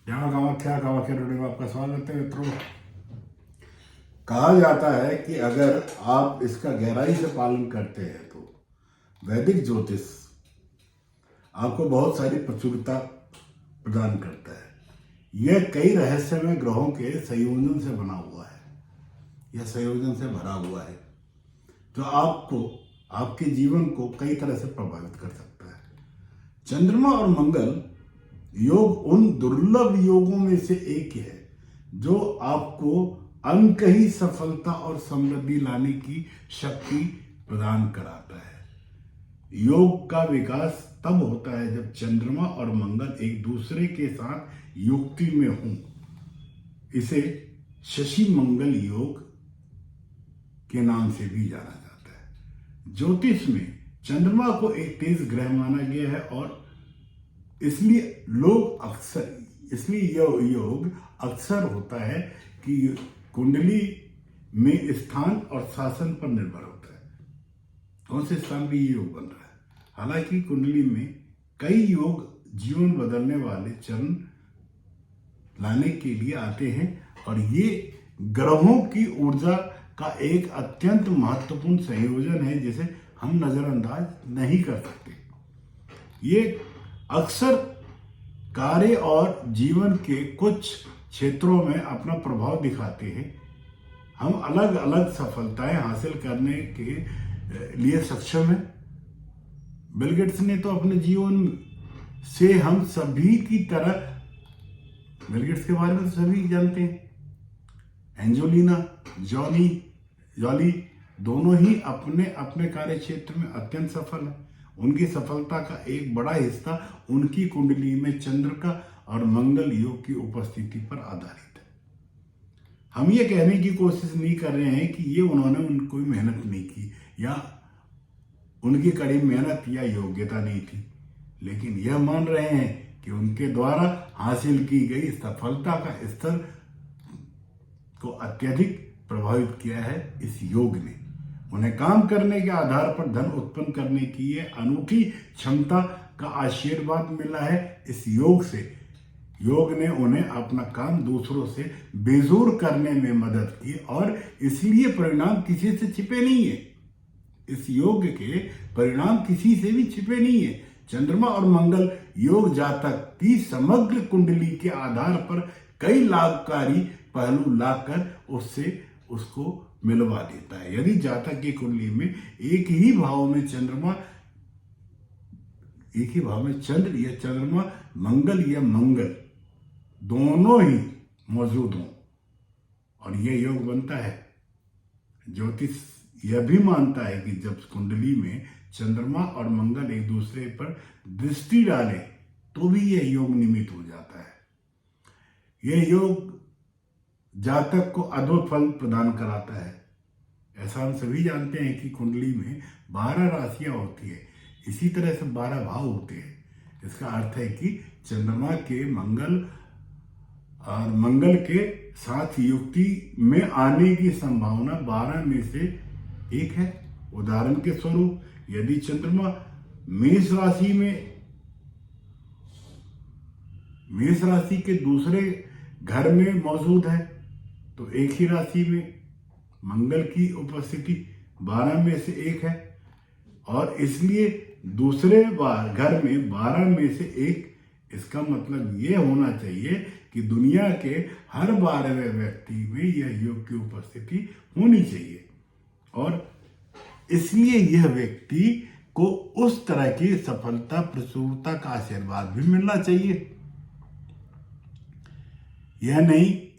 यहाँ कामाख्या कामाख्या टुडे में आपका स्वागत है मित्रों। कहा जाता है कि अगर आप इसका गहराई से पालन करते हैं तो वैदिक ज्योतिष आपको बहुत सारी प्रचुरता प्रदान करता है। यह कई रहस्यमय ग्रहों के संयोजन से बना हुआ है, यह संयोजन से भरा हुआ है जो आपको आपके जीवन को कई तरह से प्रभावित कर सकता है। चंद्रमा और मंगल योग उन दुर्लभ योगों में से एक है जो आपको अनकही सफलता और समृद्धि लाने की शक्ति प्रदान कराता है। योग का विकास तब होता है जब चंद्रमा और मंगल एक दूसरे के साथ युक्ति में हों। इसे शशि मंगल योग के नाम से भी जाना जाता है। ज्योतिष में चंद्रमा को एक तेज ग्रह माना गया है और इसलिए यह योग अक्सर होता है कि कुंडली में स्थान और शासन पर निर्भर होता है कौन से स्थान पे ये योग बन रहा है। हालांकि कुंडली में कई योग जीवन बदलने वाले चरण लाने के लिए आते हैं और ये ग्रहों की ऊर्जा का एक अत्यंत महत्वपूर्ण संयोजन है जिसे हम नजरअंदाज नहीं कर सकते। ये अक्सर कार्य और जीवन के कुछ क्षेत्रों में अपना प्रभाव दिखाते हैं। हम अलग अलग सफलताएं हासिल करने के लिए सक्षम हैं। बिल गेट्स ने तो अपने जीवन से हम सभी की तरह, बिल गेट्स के बारे में तो सभी जानते हैं, एंजेलिना जॉली दोनों ही अपने अपने कार्य क्षेत्र में अत्यंत सफल है। उनकी सफलता का एक बड़ा हिस्सा उनकी कुंडली में चंद्र का और मंगल योग की उपस्थिति पर आधारित है। हम ये कहने की कोशिश नहीं कर रहे हैं कि ये उन्होंने कोई मेहनत नहीं की या उनकी कड़ी मेहनत या योग्यता नहीं थी, लेकिन यह मान रहे हैं कि उनके द्वारा हासिल की गई सफलता का स्तर को अत्यधिक प्रभावित किया है इस योग ने। उन्हें काम करने के आधार पर धन उत्पन्न करने की ये अनूठी क्षमता का आशीर्वाद मिला है इस योग से। योग ने उन्हें अपना काम दूसरों से बेजोर करने में मदद की और इसलिए परिणाम किसी से छिपे नहीं है। इस योग के परिणाम किसी से भी छिपे नहीं है। चंद्रमा और मंगल योग जातक की समग्र कुंडली के आधार पर कई लाभकारी पहलू लाकर उसको मिलवा देता है। यदि जातक की कुंडली में एक ही भाव में चंद्र या चंद्रमा, मंगल या मंगल दोनों ही मौजूद हों और यह योग बनता है। ज्योतिष यह भी मानता है कि जब कुंडली में चंद्रमा और मंगल एक दूसरे पर दृष्टि डालें तो भी यह योग निमित्त हो जाता है। यह योग जातक को अद्भुत फल प्रदान कराता है। ऐसा हम सभी जानते हैं कि कुंडली में 12 राशियां होती है, इसी तरह से 12 भाव होते हैं। इसका अर्थ है कि चंद्रमा के मंगल के साथ युक्ति में आने की संभावना 12 में से एक है। उदाहरण के स्वरूप यदि चंद्रमा मेष राशि के दूसरे घर में मौजूद है तो एक ही राशि में मंगल की उपस्थिति 12 में से एक है और इसलिए दूसरे घर में 12 में से एक। इसका मतलब यह होना चाहिए कि दुनिया के हर 12वें व्यक्ति में यह योग की उपस्थिति होनी चाहिए और इसलिए यह व्यक्ति को उस तरह की सफलता प्रचुरता का आशीर्वाद भी मिलना चाहिए।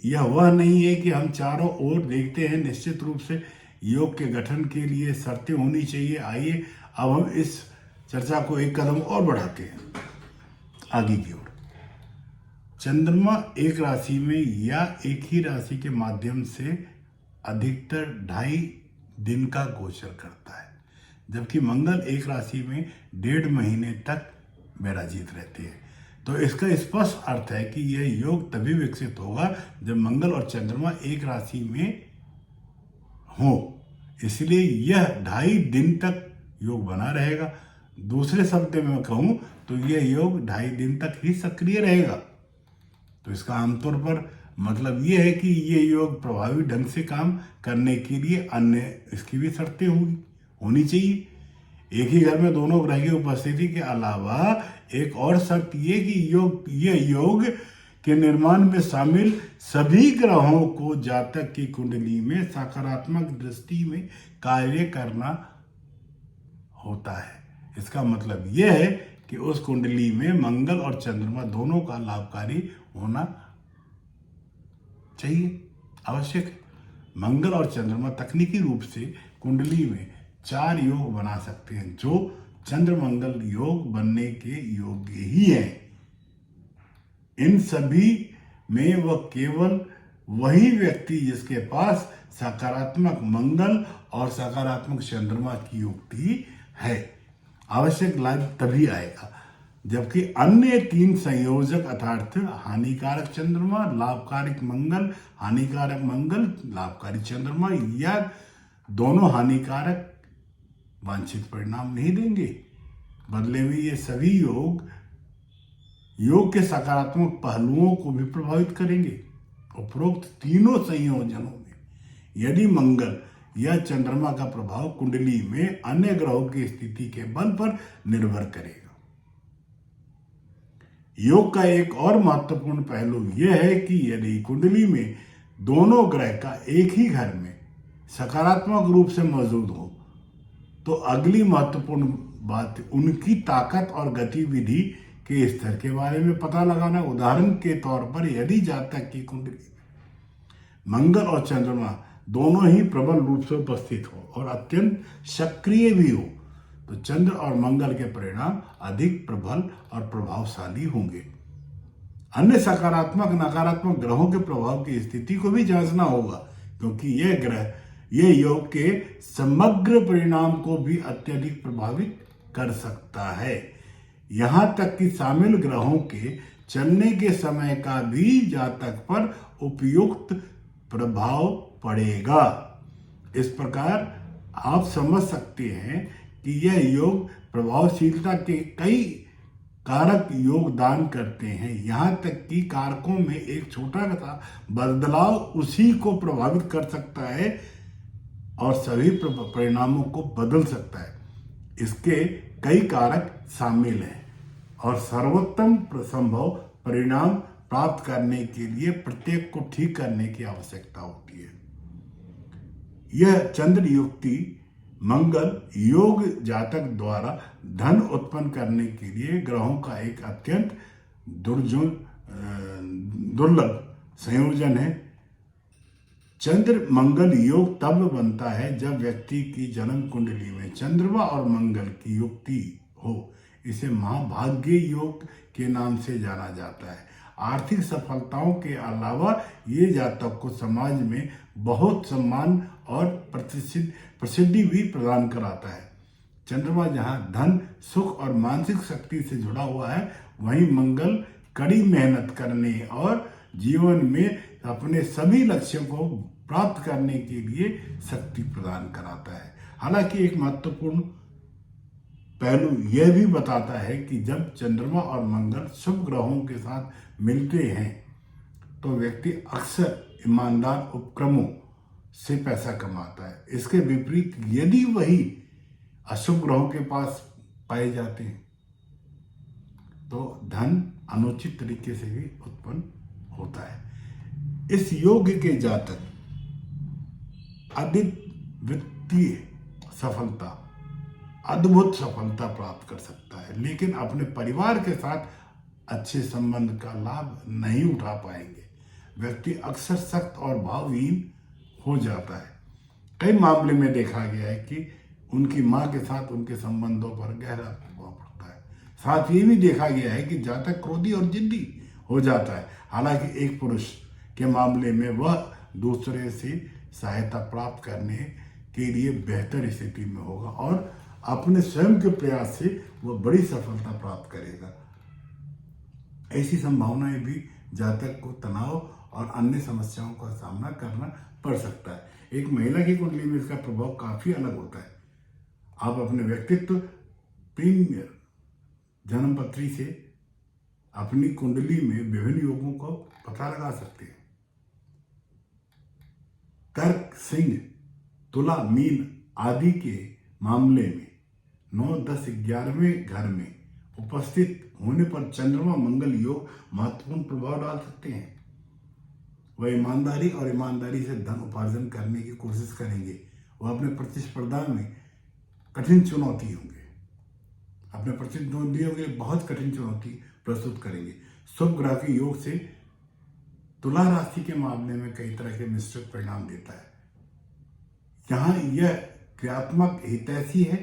यह वह नहीं है कि हम चारों ओर देखते हैं। निश्चित रूप से योग के गठन के लिए शर्तें होनी चाहिए। आइए अब हम इस चर्चा को एक कदम और बढ़ाते हैं आगे की ओर। चंद्रमा एक राशि में या एक ही राशि के माध्यम से अधिकतर 2.5 दिन का गोचर करता है, जबकि मंगल एक राशि में 1.5 महीने तक विराजित रहते हैं। तो इसका स्पष्ट अर्थ है कि यह योग तभी विकसित होगा जब मंगल और चंद्रमा एक राशि में हो। इसलिए यह 2.5 दिन तक योग बना रहेगा। दूसरे शब्द में कहूं तो यह योग 2.5 दिन तक ही सक्रिय रहेगा। तो इसका आमतौर पर मतलब ये है कि ये योग प्रभावी ढंग से काम करने के लिए अन्य इसकी भी शर्तें होनी चाहिए। एक ही घर में दोनों ग्रह की उपस्थिति के अलावा एक और शर्त ये कि ये योग के निर्माण में शामिल सभी ग्रहों को जातक की कुंडली में सकारात्मक दृष्टि में कार्य करना होता है। इसका मतलब यह है कि उस कुंडली में मंगल और चंद्रमा दोनों का लाभकारी होना चाहिए, आवश्यक है। मंगल और चंद्रमा तकनीकी रूप से कुंडली में 4 योग बना सकते हैं जो चंद्र मंगल योग बनने के योग्य ही है। इन सभी में वह केवल वही व्यक्ति जिसके पास सकारात्मक मंगल और सकारात्मक चंद्रमा की युक्ति है आवश्यक लाभ तभी आएगा, जबकि अन्य 3 संयोजक अर्थात हानिकारक चंद्रमा, लाभकारक मंगल, हानिकारक मंगल, लाभकारी चंद्रमा या दोनों हानिकारक वांछित परिणाम नहीं देंगे। बदले में ये सभी योग के सकारात्मक पहलुओं को भी प्रभावित करेंगे। उपरोक्त तीनों संयोजनों में यदि मंगल या चंद्रमा का प्रभाव कुंडली में अन्य ग्रहों की स्थिति के बल पर निर्भर करेगा। योग का एक और महत्वपूर्ण पहलू यह है कि यदि कुंडली में दोनों ग्रह का एक ही घर में सकारात्मक रूप से मौजूद हो तो अगली महत्वपूर्ण बात उनकी ताकत और गतिविधि के स्तर के बारे में पता लगाना। उदाहरण के तौर पर यदि जातक की कुंडली मंगल और चंद्रमा दोनों ही प्रबल रूप से उपस्थित हो और अत्यंत सक्रिय भी हो तो चंद्र और मंगल के परिणाम अधिक प्रबल और प्रभावशाली होंगे। अन्य सकारात्मक नकारात्मक ग्रहों के प्रभाव की स्थिति को भी जांचना होगा, क्योंकि यह योग के समग्र परिणाम को भी अत्यधिक प्रभावित कर सकता है। यहां तक कि शामिल ग्रहों के चलने के समय का भी जातक पर उपयुक्त प्रभाव पड़ेगा। इस प्रकार आप समझ सकते हैं कि यह योग प्रभावशीलता के कई कारक योगदान करते हैं। यहाँ तक कि कारकों में एक छोटा सा बदलाव उसी को प्रभावित कर सकता है और सभी परिणामों को बदल सकता है। इसके कई कारक शामिल हैं और सर्वोत्तम संभव परिणाम प्राप्त करने के लिए प्रत्येक को ठीक करने की आवश्यकता होती है। यह चंद्र युक्ति मंगल योग जातक द्वारा धन उत्पन्न करने के लिए ग्रहों का एक अत्यंत दुर्लभ संयोजन है। चंद्र मंगल योग तब बनता है जब व्यक्ति की जन्म कुंडली में चंद्रमा और मंगल की युक्ति हो। इसे महाभाग्य योग के नाम से जाना जाता है। आर्थिक सफलताओं के अलावा ये जातक को समाज में बहुत सम्मान और प्रसिद्धि भी प्रदान कराता है। चंद्रमा जहाँ धन सुख और मानसिक शक्ति से जुड़ा हुआ है, वहीं मंगल कड़ी मेहनत करने और जीवन में अपने सभी लक्ष्यों को प्राप्त करने के लिए शक्ति प्रदान कराता है। हालांकि एक महत्वपूर्ण पहलू यह भी बताता है कि जब चंद्रमा और मंगल शुभ ग्रहों के साथ मिलते हैं तो व्यक्ति अक्सर ईमानदार उपक्रमों से पैसा कमाता है। इसके विपरीत यदि वही अशुभ ग्रहों के पास पाए जाते हैं तो धन अनुचित तरीके से भी उत्पन्न होता है। इस योग के जातक अधिक वित्तीय सफलता, अद्भुत सफलता प्राप्त कर सकता है, लेकिन अपने परिवार के साथ अच्छे संबंध का लाभ नहीं उठा पाएंगे। व्यक्ति अक्सर सख्त और भावहीन हो जाता है। कई मामले में देखा गया है कि उनकी मां के साथ उनके संबंधों पर गहरा प्रभाव पड़ता है। साथ ये भी देखा गया है कि जातक क्रोधी और जिद्दी हो जाता है। हालांकि एक पुरुष के मामले में वह दूसरे से सहायता प्राप्त करने के लिए बेहतर स्थिति में होगा और अपने स्वयं के प्रयास से वह बड़ी सफलता प्राप्त करेगा। ऐसी संभावनाएं भी जातक को तनाव और अन्य समस्याओं का सामना करना पड़ सकता है। एक महिला की कुंडली में इसका प्रभाव काफी अलग होता है। आप अपने व्यक्तित्व प्रीमियर जन्मपत्री से अपनी कुंडली में विभिन्न योगों को पता लगा सकते हैं। कर्क, सिंह, तुला, मीन आदि के मामले में 9, 10, 11वें घर में उपस्थित होने पर चंद्रमा मंगल योग महत्वपूर्ण प्रभाव डाल सकते हैं। वह ईमानदारी और ईमानदारी से धन उपार्जन करने की कोशिश करेंगे। वह अपने प्रतिस्पर्धा में कठिन चुनौती होंगे, अपने प्रतिद्वंदियों के लिए बहुत कठिन चुनौती प्रस्तुत करेंगे। शुभ ग्रह के योग से तुला राशि के मामले में कई तरह के मिश्रित परिणाम देता है। यहां यह क्रियात्मक हितैषी है,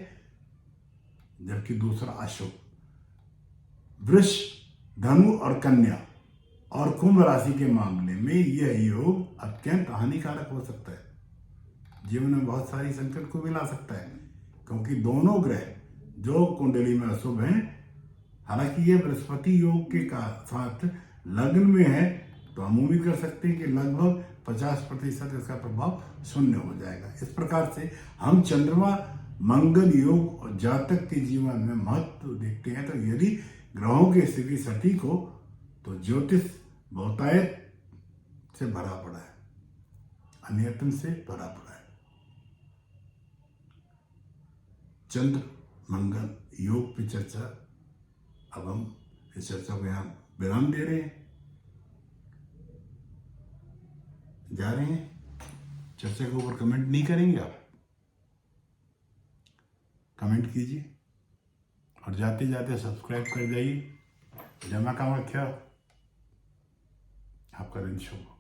जबकि दूसरा अशुभ। वृष, धनु और कन्या और कुंभ राशि के मामले में यह योग अत्यंत हानिकारक हो सकता है, जीवन में बहुत सारी संकट को भी ला सकता है, क्योंकि दोनों ग्रह जो कुंडली में अशुभ हैं, हालांकि ये बृहस्पति योग के साथ लग्न में है, तो हम उम्मीद कर सकते हैं कि लगभग 50% इसका प्रभाव शून्य हो जाएगा। इस प्रकार से हम चंद्रमा मंगल योग और जातक के जीवन में महत्व देखते हैं। तो यदि ग्रहों की स्थिति सटीक हो तो ज्योतिष बहुतायत से भरा पड़ा है, अनियतन से भरा पड़ा है। चंद्र मंगल योग की चर्चा, अब हम इस चर्चा को यहाँ विराम दे रहे हैं, जा रहे हैं। चर्चा के ऊपर कमेंट नहीं करेंगे आप? कमेंट कीजिए और जाते जाते सब्सक्राइब कर जाइए। जमा काम रखा आपका दिन शुभ।